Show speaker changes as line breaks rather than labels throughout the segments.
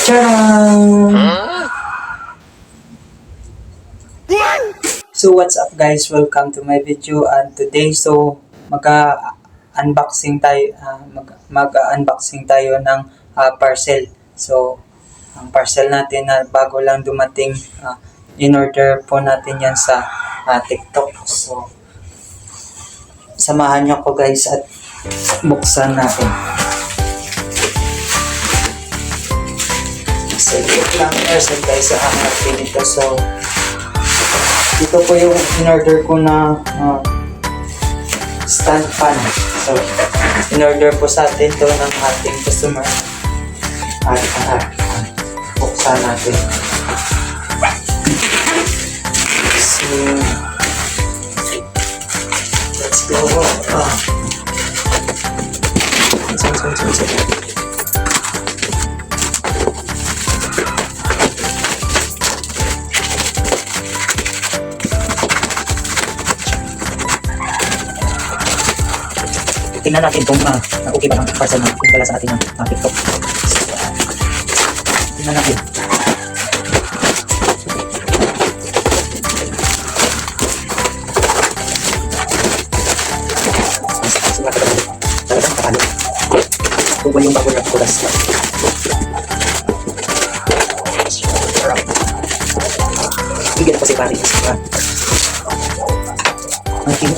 Tcharam! So what's up guys, welcome to my video, and today mag-unboxing tayo ng parcel. So ang parcel natin na bago lang dumating, in-order po natin yan sa TikTok. So samahan niyo ko guys at buksan natin. So ito lang airset guys sa natin ito. So ito po yung in-order ko na stand fan. So, in-order po sa atin ito ng ating customer. At buksan natin. So, let's go. Tingnan natin kung okay ba ang parcel na pala sa ating TikTok. Tingnan natin. Talagang kapalo. Kung ba yung bago na kulas. Bigyan na po si Paris. Ang kinit.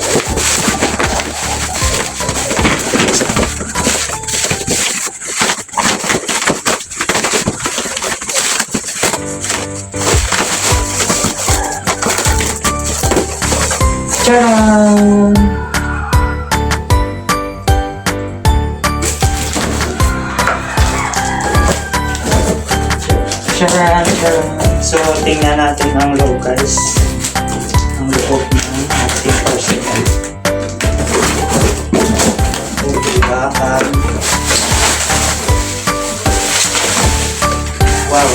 Tcharam! Tcharam! So, tingnan natin ang loob guys. Ang loob ng ating parcel. Diba? Wow!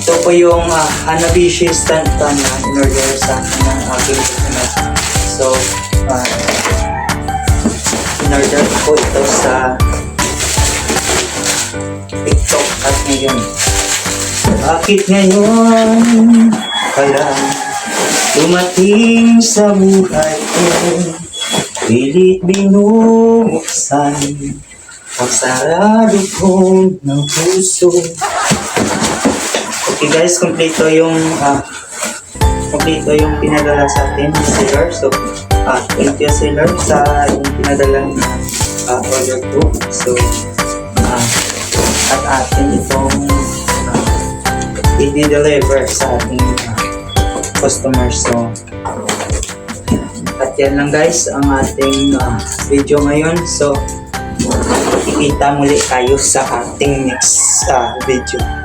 Ito po yung Hanabishi stand fan na in-order sa akin ng aking customer. So, in-order po ito sa TikTok at ngayon. Bakit ngayon pala dumating sa buhay ko, pilit binubuksan ang sarado ko ng puso. Okay guys, kompleto yung pinadala sa atin ni seller. So, thank you seller sa yung pinadala na order ko. So, at atin itong i-deliver sa ating customers. So, at yan lang guys ang ating video ngayon. So, ikita muli tayo sa ating next video.